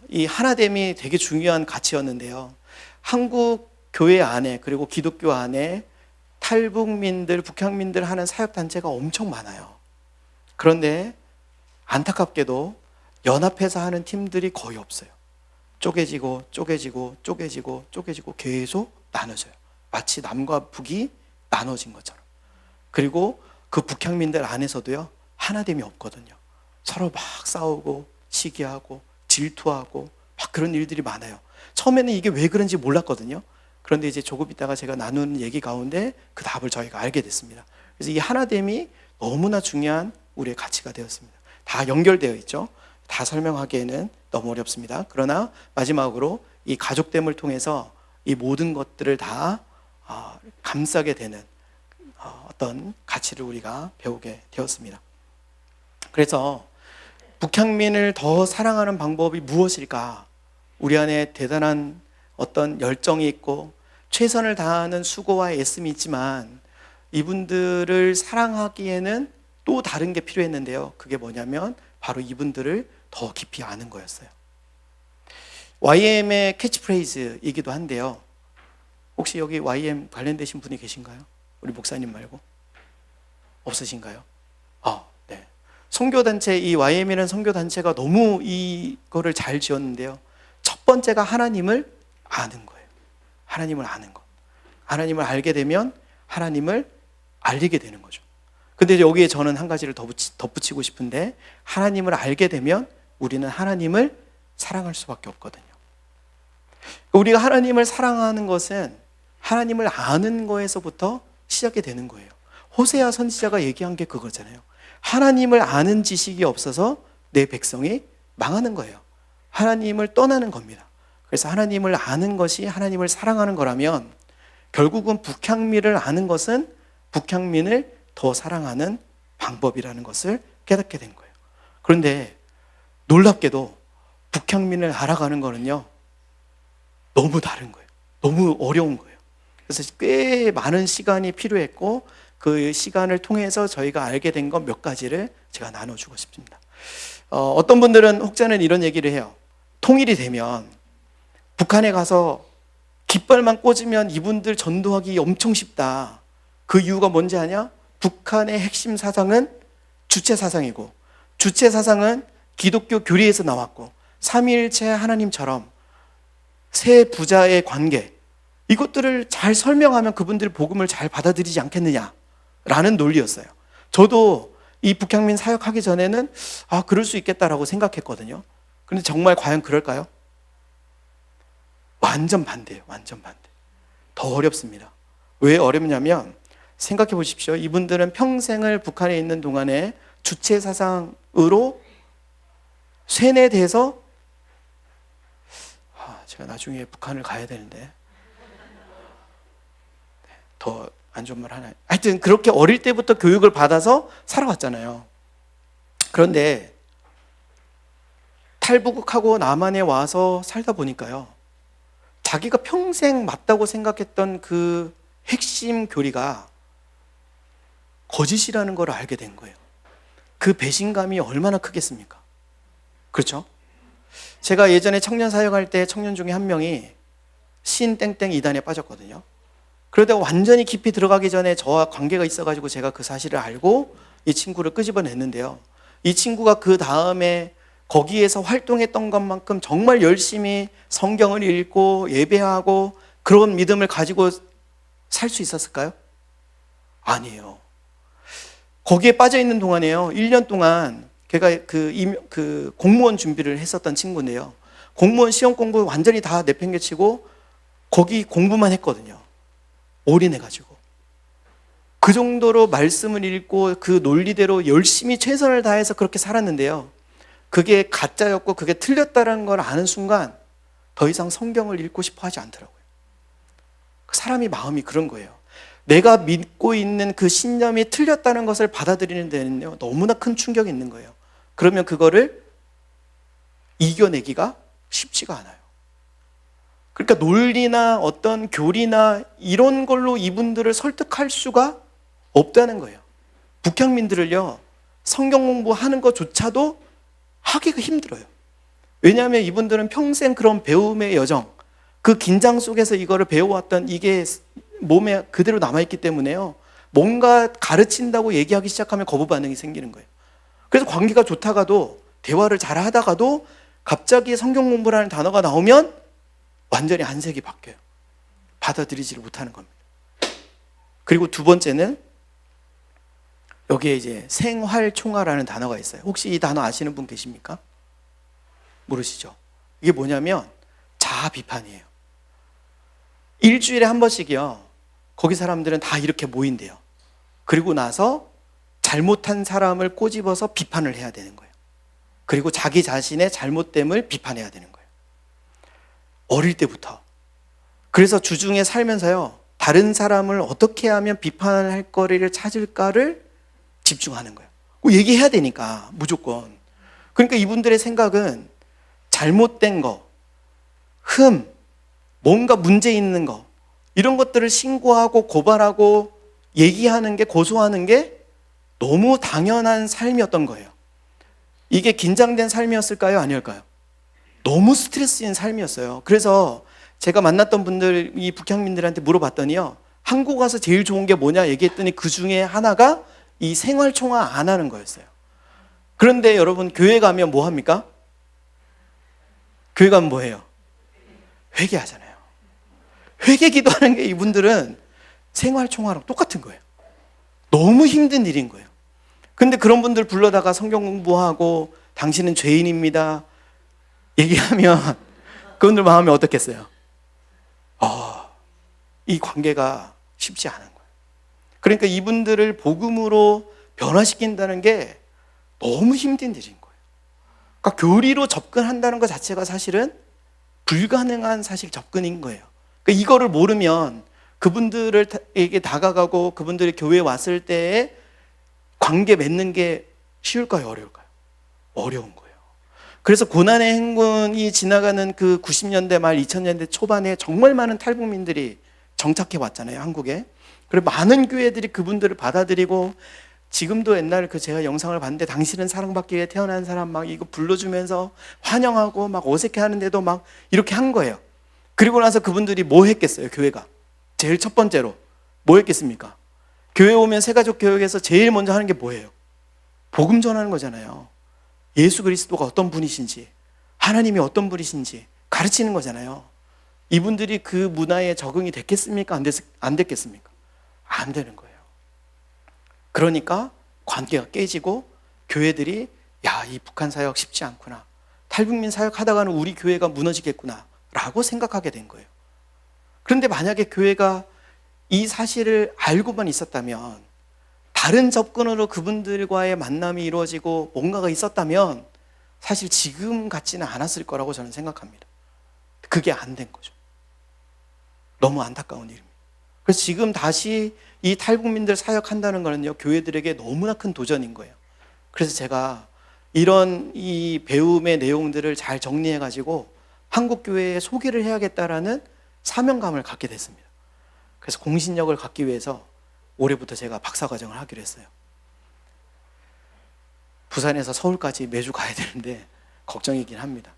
이 하나됨이 되게 중요한 가치였는데요. 한국 교회 안에, 그리고 기독교 안에 탈북민들, 북향민들 하는 사역단체가 엄청 많아요. 그런데 안타깝게도 연합해서 하는 팀들이 거의 없어요. 쪼개지고 계속 나눠져요. 마치 남과 북이 나눠진 것처럼. 그리고 그 북향민들 안에서도요, 하나됨이 없거든요. 서로 막 싸우고 시기하고 질투하고 막 그런 일들이 많아요. 처음에는 이게 왜 그런지 몰랐거든요. 그런데 이제 조금 있다가 제가 나누는 얘기 가운데 그 답을 저희가 알게 됐습니다. 그래서 이 하나됨이 너무나 중요한 우리의 가치가 되었습니다. 다 연결되어 있죠. 다 설명하기에는 너무 어렵습니다. 그러나 마지막으로 이 가족됨을 통해서 이 모든 것들을 다 감싸게 되는 어떤 가치를 우리가 배우게 되었습니다. 그래서 북향민을 더 사랑하는 방법이 무엇일까? 우리 안에 대단한 어떤 열정이 있고 최선을 다하는 수고와 애씀이 있지만 이분들을 사랑하기에는 또 다른 게 필요했는데요. 그게 뭐냐면 바로 이분들을 더 깊이 아는 거였어요. YM의 캐치프레이즈이기도 한데요. 혹시 여기 YM 관련되신 분이 계신가요? 우리 목사님 말고? 없으신가요? 네. 선교단체, 이 YM이라는 선교단체가 너무 이거를 잘 지었는데요. 첫 번째가 하나님을 아는 거예요. 하나님을 아는 것. 하나님을 알게 되면 하나님을 알리게 되는 거죠. 근데 여기에 저는 한 가지를 덧붙이고 싶은데, 하나님을 알게 되면 우리는 하나님을 사랑할 수밖에 없거든요. 우리가 하나님을 사랑하는 것은 하나님을 아는 거에서부터 시작이 되는 거예요. 호세아 선지자가 얘기한 게 그거잖아요. 하나님을 아는 지식이 없어서 내 백성이 망하는 거예요. 하나님을 떠나는 겁니다. 그래서 하나님을 아는 것이 하나님을 사랑하는 거라면 결국은 북향민을 아는 것은 북향민을 더 사랑하는 방법이라는 것을 깨닫게 된 거예요. 그런데 놀랍게도 북향민을 알아가는 거는요, 너무 다른 거예요. 너무 어려운 거예요. 그래서 꽤 많은 시간이 필요했고 그 시간을 통해서 저희가 알게 된 것 몇 가지를 제가 나눠주고 싶습니다. 어떤 분들은 혹자는 이런 얘기를 해요. 통일이 되면 북한에 가서 깃발만 꽂으면 이분들 전도하기 엄청 쉽다. 그 이유가 뭔지 아냐? 북한의 핵심 사상은 주체 사상이고, 주체 사상은 기독교 교리에서 나왔고, 삼위일체 하나님처럼 세 부자의 관계, 이것들을 잘 설명하면 그분들 복음을 잘 받아들이지 않겠느냐라는 논리였어요. 저도 이 북향민 사역하기 전에는 그럴 수 있겠다라고 생각했거든요. 그런데 정말 과연 그럴까요? 완전 반대예요. 완전 반대. 더 어렵습니다. 왜 어렵냐면 생각해 보십시오. 이분들은 평생을 북한에 있는 동안에 주체 사상으로 세뇌돼서, 제가 나중에 북한을 가야 되는데 더 안 좋은 말 하나요? 하여튼 그렇게 어릴 때부터 교육을 받아서 살아왔잖아요. 그런데 탈북하고 남한에 와서 살다 보니까요, 자기가 평생 맞다고 생각했던 그 핵심 교리가 거짓이라는 걸 알게 된 거예요. 그 배신감이 얼마나 크겠습니까? 그렇죠? 제가 예전에 청년 사역할 때 청년 중에 한 명이 신 땡땡 이단에 빠졌거든요. 그러다가 완전히 깊이 들어가기 전에 저와 관계가 있어가지고 제가 그 사실을 알고 이 친구를 끄집어냈는데요. 이 친구가 그 다음에 거기에서 활동했던 것만큼 정말 열심히 성경을 읽고 예배하고 그런 믿음을 가지고 살 수 있었을까요? 아니에요. 거기에 빠져 있는 동안에요. 1년 동안 걔가 그 공무원 준비를 했었던 친구인데요. 공무원 시험 공부 완전히 다 내팽개치고 거기 공부만 했거든요. 올인해가지고. 그 정도로 말씀을 읽고 그 논리대로 열심히 최선을 다해서 그렇게 살았는데요. 그게 가짜였고 그게 틀렸다는 걸 아는 순간 더 이상 성경을 읽고 싶어 하지 않더라고요. 사람이 마음이 그런 거예요. 내가 믿고 있는 그 신념이 틀렸다는 것을 받아들이는 데는요, 너무나 큰 충격이 있는 거예요. 그러면 그거를 이겨내기가 쉽지가 않아요. 그러니까 논리나 어떤 교리나 이런 걸로 이분들을 설득할 수가 없다는 거예요. 북향민들을요, 성경 공부하는 것조차도 하기가 힘들어요. 왜냐하면 이분들은 평생 그런 배움의 여정, 그 긴장 속에서 이거를 배워왔던 이게 몸에 그대로 남아있기 때문에요. 뭔가 가르친다고 얘기하기 시작하면 거부 반응이 생기는 거예요. 그래서 관계가 좋다가도 대화를 잘 하다가도 갑자기 성경 공부라는 단어가 나오면 완전히 안색이 바뀌어요. 받아들이지를 못하는 겁니다. 그리고 두 번째는 여기에 이제 생활총화라는 단어가 있어요. 혹시 이 단어 아시는 분 계십니까? 모르시죠? 이게 뭐냐면 자아 비판이에요. 일주일에 한 번씩이요. 거기 사람들은 다 이렇게 모인대요. 그리고 나서 잘못한 사람을 꼬집어서 비판을 해야 되는 거예요. 그리고 자기 자신의 잘못됨을 비판해야 되는 거예요. 어릴 때부터. 그래서 주중에 살면서요, 다른 사람을 어떻게 하면 비판을 할 거리를 찾을까를 집중하는 거예요. 얘기해야 되니까, 무조건. 그러니까 이분들의 생각은 잘못된 거, 뭔가 문제 있는 거, 이런 것들을 신고하고 고발하고 얘기하는 게, 고소하는 게 너무 당연한 삶이었던 거예요. 이게 긴장된 삶이었을까요? 아니었을까요? 너무 스트레스인 삶이었어요. 그래서 제가 만났던 분들, 이 북향민들한테 물어봤더니요, 한국 와서 제일 좋은 게 뭐냐 얘기했더니 그 중에 하나가 이 생활총화 안 하는 거였어요. 그런데 여러분, 교회 가면 뭐 합니까? 교회 가면 뭐 해요? 회개하잖아요. 회개 기도하는 게 이분들은 생활총화랑 똑같은 거예요. 너무 힘든 일인 거예요. 근데 그런 분들 불러다가 성경 공부하고 당신은 죄인입니다 얘기하면 그분들 마음이 어떻겠어요? 이 관계가 쉽지 않은 거예요. 그러니까 이분들을 복음으로 변화시킨다는 게 너무 힘든 일인 거예요. 그러니까 교리로 접근한다는 것 자체가 사실은 불가능한 사실 접근인 거예요. 그러니까 이거를 모르면 그분들에게 다가가고 그분들이 교회에 왔을 때에 관계 맺는 게 쉬울까요? 어려울까요? 어려운 거예요. 그래서 고난의 행군이 지나가는 그 90년대 말 2000년대 초반에 정말 많은 탈북민들이 정착해 왔잖아요, 한국에. 그리고 많은 교회들이 그분들을 받아들이고, 지금도 옛날 제가 영상을 봤는데 당신은 사랑받기 위해 태어난 사람 막 이거 불러주면서 환영하고 막 어색해 하는데도 막 이렇게 한 거예요. 그리고 나서 그분들이 뭐 했겠어요, 교회가? 제일 첫 번째로 뭐 했겠습니까? 교회 오면 새가족 교육에서 제일 먼저 하는 게 뭐예요? 복음 전하는 거잖아요. 예수 그리스도가 어떤 분이신지, 하나님이 어떤 분이신지 가르치는 거잖아요. 이분들이 그 문화에 적응이 됐겠습니까? 안 됐겠습니까? 안 되는 거예요. 그러니까 관계가 깨지고 교회들이 이 북한 사역 쉽지 않구나, 탈북민 사역하다가는 우리 교회가 무너지겠구나 라고 생각하게 된 거예요. 그런데 만약에 교회가 이 사실을 알고만 있었다면, 다른 접근으로 그분들과의 만남이 이루어지고 뭔가가 있었다면 사실 지금 같지는 않았을 거라고 저는 생각합니다. 그게 안 된 거죠. 너무 안타까운 일입니다. 그래서 지금 다시 이 탈북민들 사역한다는 거는요, 교회들에게 너무나 큰 도전인 거예요. 그래서 제가 이런 이 배움의 내용들을 잘 정리해가지고 한국 교회에 소개를 해야겠다라는 사명감을 갖게 됐습니다. 그래서 공신력을 갖기 위해서 올해부터 제가 박사과정을 하기로 했어요. 부산에서 서울까지 매주 가야 되는데 걱정이긴 합니다.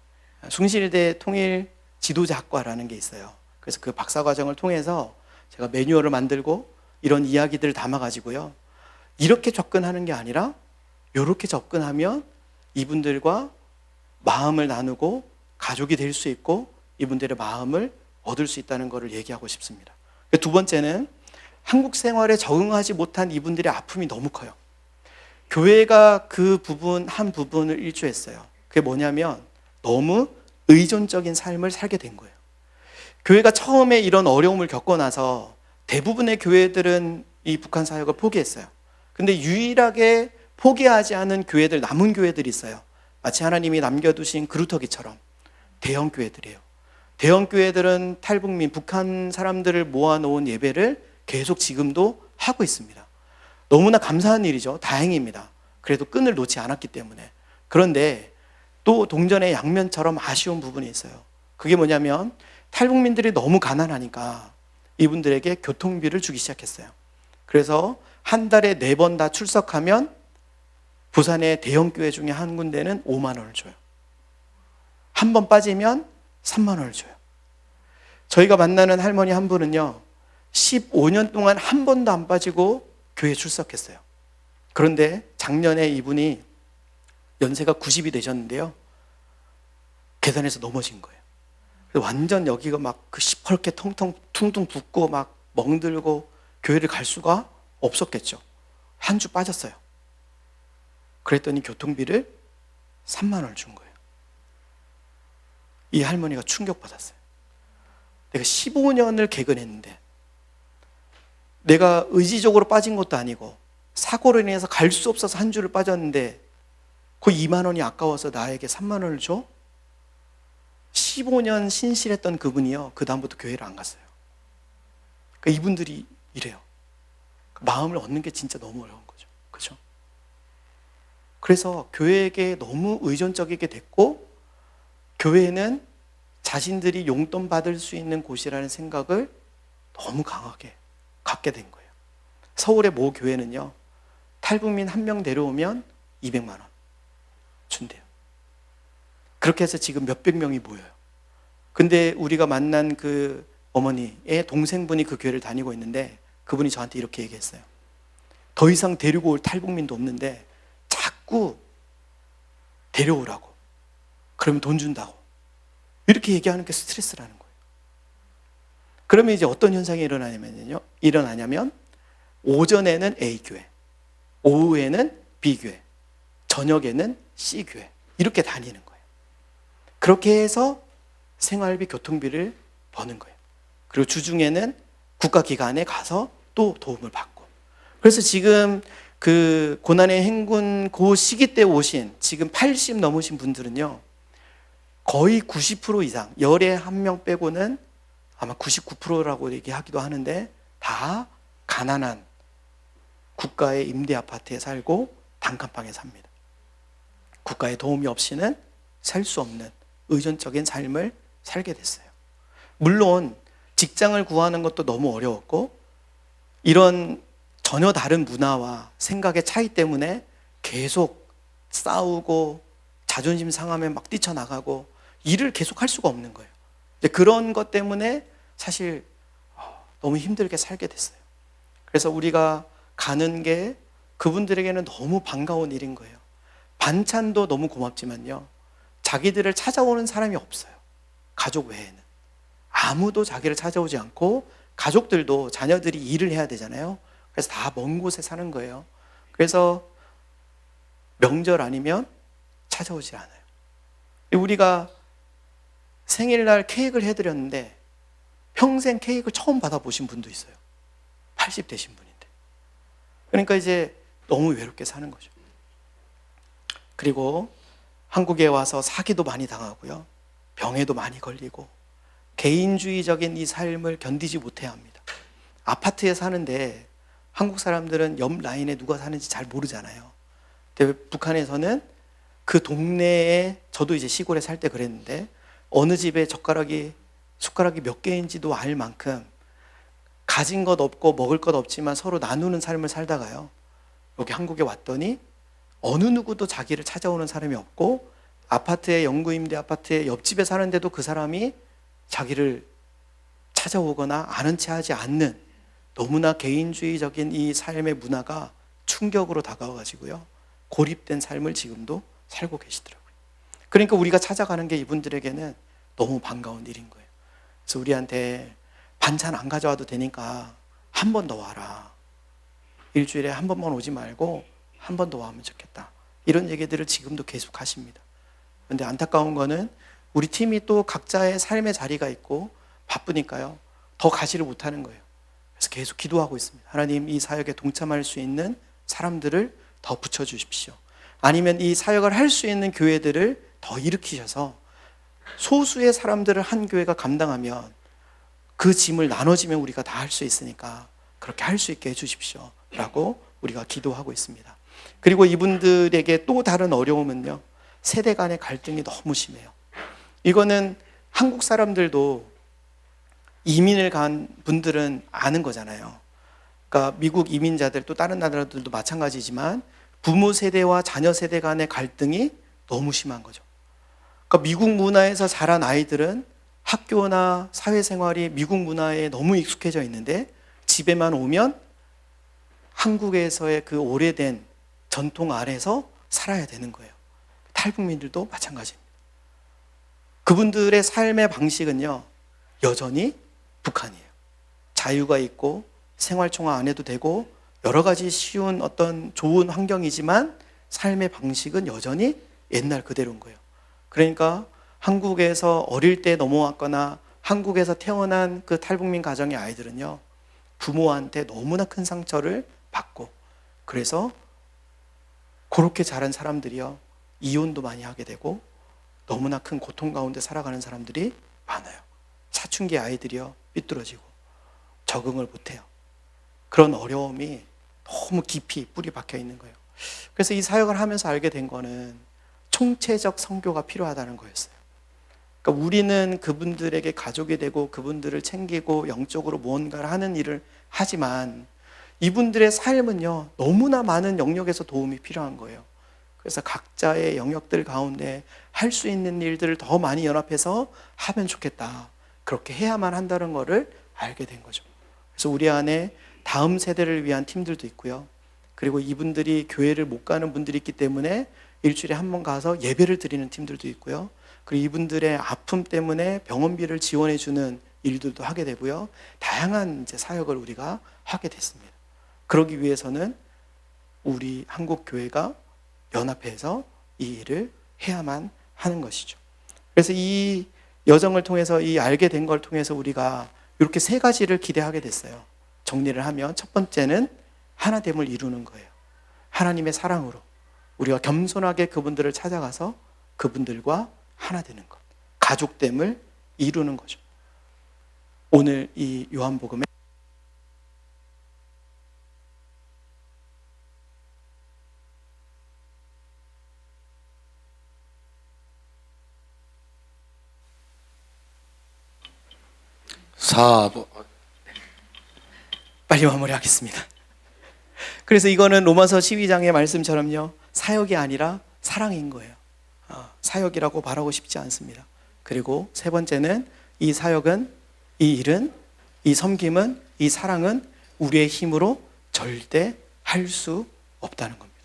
숭실대 통일 지도자학과라는 게 있어요. 그래서 그 박사과정을 통해서 제가 매뉴얼을 만들고 이런 이야기들을 담아가지고요, 이렇게 접근하는 게 아니라 이렇게 접근하면 이분들과 마음을 나누고 가족이 될 수 있고 이분들의 마음을 얻을 수 있다는 것을 얘기하고 싶습니다. 두 번째는 한국 생활에 적응하지 못한 이분들의 아픔이 너무 커요. 교회가 그 부분 한 부분을 일조했어요. 그게 뭐냐면 너무 의존적인 삶을 살게 된 거예요. 교회가 처음에 이런 어려움을 겪고 나서 대부분의 교회들은 이 북한 사역을 포기했어요. 근데 유일하게 포기하지 않은 교회들, 남은 교회들이 있어요. 마치 하나님이 남겨두신 그루터기처럼 대형 교회들이에요. 대형 교회들은 탈북민, 북한 사람들을 모아놓은 예배를 계속 지금도 하고 있습니다. 너무나 감사한 일이죠. 다행입니다. 그래도 끈을 놓지 않았기 때문에. 그런데 또 동전의 양면처럼 아쉬운 부분이 있어요. 그게 뭐냐면 탈북민들이 너무 가난하니까 이분들에게 교통비를 주기 시작했어요. 그래서 한 달에 4번 다 출석하면 부산의 대형 교회 중에 한 군데는 5만 원을 줘요. 한 번 빠지면 3만 원을 줘요. 저희가 만나는 할머니 한 분은요, 15년 동안 한 번도 안 빠지고 교회 출석했어요. 그런데 작년에 이분이 연세가 90이 되셨는데요, 계단에서 넘어진 거예요. 완전 여기가 막 그 시퍼렇게 퉁퉁 붓고 막 멍들고 교회를 갈 수가 없었겠죠. 한 주 빠졌어요. 그랬더니 교통비를 3만 원을 준 거예요. 이 할머니가 충격받았어요. 내가 15년을 개근했는데, 내가 의지적으로 빠진 것도 아니고 사고로 인해서 갈 수 없어서 한 주를 빠졌는데 그 2만 원이 아까워서 나에게 3만 원을 줘? 15년 신실했던 그분이요, 그 다음부터 교회를 안 갔어요. 그러니까 이분들이 이래요. 마음을 얻는 게 진짜 너무 어려운 거죠. 그렇죠? 그래서 교회에게 너무 의존적이게 됐고, 교회는 자신들이 용돈 받을 수 있는 곳이라는 생각을 너무 강하게 갖게 된 거예요. 서울의 모 교회는요, 탈북민 1명 내려오면 200만 원 준대요. 그렇게 해서 지금 몇백 명이 모여요. 근데 우리가 만난 그 어머니의 동생분이 그 교회를 다니고 있는데 그분이 저한테 이렇게 얘기했어요. 더 이상 데리고 올 탈북민도 없는데 자꾸 데려오라고, 그러면 돈 준다고, 이렇게 얘기하는 게 스트레스라는 거예요. 그러면 이제 어떤 현상이 일어나냐면 오전에는 A교회, 오후에는 B교회, 저녁에는 C교회, 이렇게 다니는 거예요. 그렇게 해서 생활비, 교통비를 버는 거예요. 그리고 주중에는 국가기관에 가서 또 도움을 받고. 그래서 지금 그 고난의 행군 그 시기 때 오신 지금 80 넘으신 분들은요, 거의 90% 이상, 열에 한 명 빼고는 아마 99%라고 얘기하기도 하는데 다 가난한 국가의 임대 아파트에 살고 단칸방에 삽니다. 국가의 도움이 없이는 살 수 없는 의존적인 삶을 살게 됐어요. 물론 직장을 구하는 것도 너무 어려웠고, 이런 전혀 다른 문화와 생각의 차이 때문에 계속 싸우고 자존심 상하면 막 뛰쳐나가고 일을 계속 할 수가 없는 거예요. 그런 것 때문에 사실 너무 힘들게 살게 됐어요. 그래서 우리가 가는 게 그분들에게는 너무 반가운 일인 거예요. 반찬도 너무 고맙지만요, 자기들을 찾아오는 사람이 없어요. 가족 외에는 아무도 자기를 찾아오지 않고, 가족들도 자녀들이 일을 해야 되잖아요. 그래서 다 먼 곳에 사는 거예요. 그래서 명절 아니면 찾아오지 않아요. 우리가 생일날 케이크를 해드렸는데 평생 케이크를 처음 받아보신 분도 있어요. 80 되신 분인데. 그러니까 이제 너무 외롭게 사는 거죠. 그리고 한국에 와서 사기도 많이 당하고요, 병에도 많이 걸리고, 개인주의적인 이 삶을 견디지 못해야 합니다. 아파트에 사는데 한국 사람들은 옆 라인에 누가 사는지 잘 모르잖아요. 근데 북한에서는 그 동네에, 저도 이제 시골에 살 때 그랬는데 어느 집에 숟가락이 몇 개인지도 알 만큼 가진 것 없고 먹을 것 없지만 서로 나누는 삶을 살다가요, 여기 한국에 왔더니 어느 누구도 자기를 찾아오는 사람이 없고, 아파트에, 영구임대 아파트에 옆집에 사는데도 그 사람이 자기를 찾아오거나 아는 체 하지 않는 너무나 개인주의적인 이 삶의 문화가 충격으로 다가와가지고요, 고립된 삶을 지금도 살고 계시더라고요. 그러니까 우리가 찾아가는 게 이분들에게는 너무 반가운 일인 거예요. 그래서 우리한테 반찬 안 가져와도 되니까 한 번 더 와라. 일주일에 한 번만 오지 말고 한 번 더 와면 좋겠다. 이런 얘기들을 지금도 계속 하십니다. 그런데 안타까운 거는 우리 팀이 또 각자의 삶의 자리가 있고 바쁘니까요, 더 가지를 못하는 거예요. 그래서 계속 기도하고 있습니다. 하나님, 이 사역에 동참할 수 있는 사람들을 더 붙여주십시오. 아니면 이 사역을 할 수 있는 교회들을 더 일으키셔서 소수의 사람들을 한 교회가 감당하면 그 짐을 나눠지면 우리가 다 할 수 있으니까 그렇게 할 수 있게 해주십시오 라고 우리가 기도하고 있습니다. 그리고 이분들에게 또 다른 어려움은요, 세대 간의 갈등이 너무 심해요. 이거는 한국 사람들도 이민을 간 분들은 아는 거잖아요. 그러니까 미국 이민자들, 또 다른 나라들도 마찬가지지만 부모 세대와 자녀 세대 간의 갈등이 너무 심한 거죠. 그러니까 미국 문화에서 자란 아이들은 학교나 사회생활이 미국 문화에 너무 익숙해져 있는데 집에만 오면 한국에서의 그 오래된 전통 아래서 살아야 되는 거예요. 탈북민들도 마찬가지입니다. 그분들의 삶의 방식은요, 여전히 북한이에요. 자유가 있고 생활총화 안 해도 되고 여러 가지 쉬운 어떤 좋은 환경이지만 삶의 방식은 여전히 옛날 그대로인 거예요. 그러니까 한국에서 어릴 때 넘어왔거나 한국에서 태어난 그 탈북민 가정의 아이들은요, 부모한테 너무나 큰 상처를 받고, 그래서 그렇게 자란 사람들이요, 이혼도 많이 하게 되고 너무나 큰 고통 가운데 살아가는 사람들이 많아요. 사춘기 아이들이요, 삐뚤어지고 적응을 못해요. 그런 어려움이 너무 깊이 뿌리 박혀 있는 거예요. 그래서 이 사역을 하면서 알게 된 거는 총체적 선교가 필요하다는 거였어요. 그러니까 우리는 그분들에게 가족이 되고 그분들을 챙기고 영적으로 무언가를 하는 일을 하지만 이분들의 삶은요, 너무나 많은 영역에서 도움이 필요한 거예요. 그래서 각자의 영역들 가운데 할 수 있는 일들을 더 많이 연합해서 하면 좋겠다, 그렇게 해야만 한다는 것을 알게 된 거죠. 그래서 우리 안에 다음 세대를 위한 팀들도 있고요, 그리고 이분들이 교회를 못 가는 분들이 있기 때문에 일주일에 한 번 가서 예배를 드리는 팀들도 있고요, 그리고 이분들의 아픔 때문에 병원비를 지원해 주는 일들도 하게 되고요, 다양한 이제 사역을 우리가 하게 됐습니다. 그러기 위해서는 우리 한국 교회가 연합해서 이 일을 해야만 하는 것이죠. 그래서 이 여정을 통해서, 이 알게 된 걸 통해서 우리가 이렇게 세 가지를 기대하게 됐어요. 정리를 하면 첫 번째는 하나됨을 이루는 거예요. 하나님의 사랑으로 우리가 겸손하게 그분들을 찾아가서 그분들과 하나 되는 것, 가족됨을 이루는 거죠. 오늘 이 요한복음에 빨리 마무리하겠습니다. 그래서 이거는 로마서 12장의 말씀처럼요, 사역이 아니라 사랑인 거예요. 사역이라고 말하고 싶지 않습니다. 그리고 세 번째는 이 사역은, 이 일은, 이 섬김은, 이 사랑은 우리의 힘으로 절대 할 수 없다는 겁니다.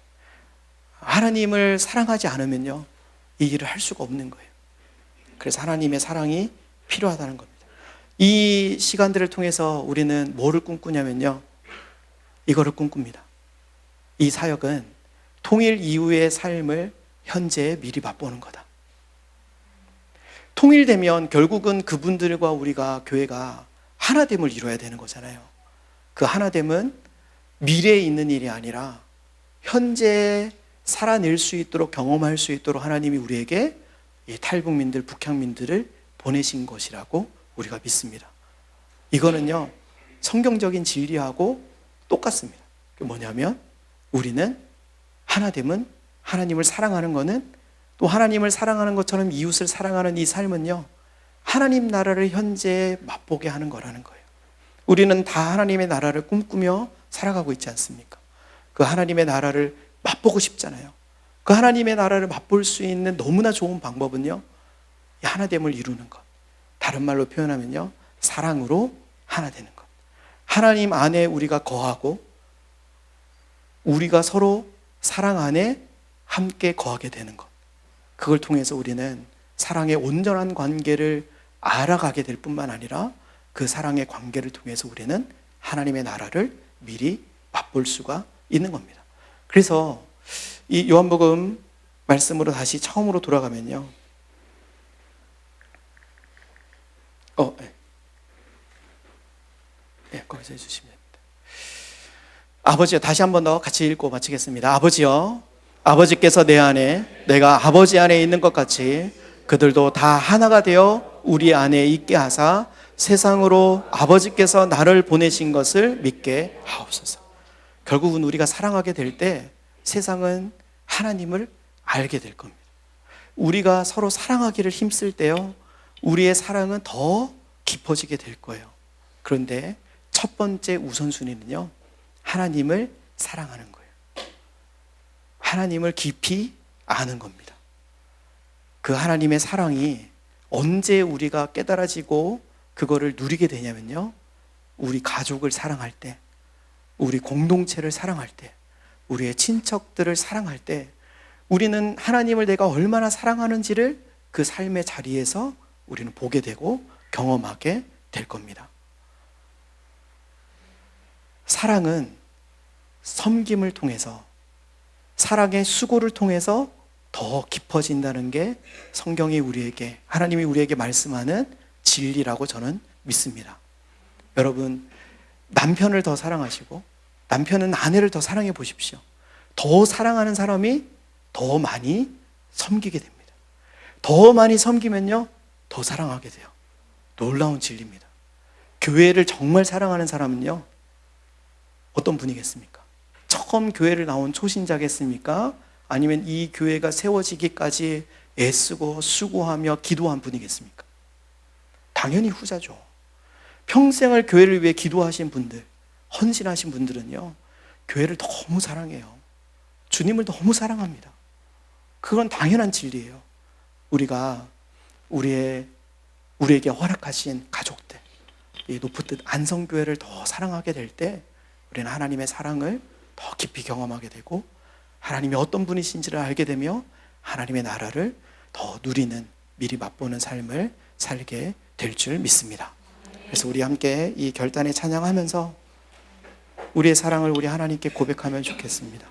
하나님을 사랑하지 않으면요, 이 일을 할 수가 없는 거예요. 그래서 하나님의 사랑이 필요하다는 겁니다. 이 시간들을 통해서 우리는 뭐를 꿈꾸냐면요, 이거를 꿈꿉니다. 이 사역은 통일 이후의 삶을 현재에 미리 맛보는 거다. 통일되면 결국은 그분들과 우리가, 교회가 하나됨을 이뤄야 되는 거잖아요. 그 하나됨은 미래에 있는 일이 아니라 현재에 살아낼 수 있도록, 경험할 수 있도록 하나님이 우리에게 이 탈북민들, 북향민들을 보내신 것이라고 우리가 믿습니다. 이거는요, 성경적인 진리하고 똑같습니다. 그게 뭐냐면 우리는 하나됨은, 하나님을 사랑하는 것은, 또 하나님을 사랑하는 것처럼 이웃을 사랑하는 이 삶은요, 하나님 나라를 현재에 맛보게 하는 거라는 거예요. 우리는 다 하나님의 나라를 꿈꾸며 살아가고 있지 않습니까? 그 하나님의 나라를 맛보고 싶잖아요. 그 하나님의 나라를 맛볼 수 있는 너무나 좋은 방법은요, 이 하나됨을 이루는 것. 다른 말로 표현하면요, 사랑으로 하나 되는 것. 하나님 안에 우리가 거하고 우리가 서로 사랑 안에 함께 거하게 되는 것. 그걸 통해서 우리는 사랑의 온전한 관계를 알아가게 될 뿐만 아니라 그 사랑의 관계를 통해서 우리는 하나님의 나라를 미리 맛볼 수가 있는 겁니다. 그래서 이 요한복음 말씀으로 다시 처음으로 돌아가면요. 거기서 해주시면 됩니다. 아버지요, 다시 한 번 더 같이 읽고 마치겠습니다. 아버지요, 아버지께서 내 안에, 내가 아버지 안에 있는 것 같이 그들도 다 하나가 되어 우리 안에 있게 하사 세상으로 아버지께서 나를 보내신 것을 믿게 하옵소서. 결국은 우리가 사랑하게 될 때 세상은 하나님을 알게 될 겁니다. 우리가 서로 사랑하기를 힘쓸 때요, 우리의 사랑은 더 깊어지게 될 거예요. 그런데 첫 번째 우선순위는요, 하나님을 사랑하는 거예요. 하나님을 깊이 아는 겁니다. 그 하나님의 사랑이 언제 우리가 깨달아지고 그거를 누리게 되냐면요, 우리 가족을 사랑할 때, 우리 공동체를 사랑할 때, 우리의 친척들을 사랑할 때 우리는 하나님을 내가 얼마나 사랑하는지를 그 삶의 자리에서 우리는 보게 되고 경험하게 될 겁니다. 사랑은 섬김을 통해서, 사랑의 수고를 통해서 더 깊어진다는 게 성경이 우리에게, 하나님이 우리에게 말씀하는 진리라고 저는 믿습니다. 여러분, 남편을 더 사랑하시고 남편은 아내를 더 사랑해 보십시오. 더 사랑하는 사람이 더 많이 섬기게 됩니다. 더 많이 섬기면요, 더 사랑하게 돼요. 놀라운 진리입니다. 교회를 정말 사랑하는 사람은요, 어떤 분이겠습니까? 처음 교회를 나온 초신자겠습니까? 아니면 이 교회가 세워지기까지 애쓰고 수고하며 기도한 분이겠습니까? 당연히 후자죠. 평생을 교회를 위해 기도하신 분들, 헌신하신 분들은요, 교회를 너무 사랑해요. 주님을 너무 사랑합니다. 그건 당연한 진리예요. 우리가 우리에게 허락하신 가족들, 이 높은 안성교회를 더 사랑하게 될 때 우리는 하나님의 사랑을 더 깊이 경험하게 되고 하나님이 어떤 분이신지를 알게 되며 하나님의 나라를 더 누리는, 미리 맛보는 삶을 살게 될 줄 믿습니다. 그래서 우리 함께 이 결단의 찬양하면서 우리의 사랑을 우리 하나님께 고백하면 좋겠습니다.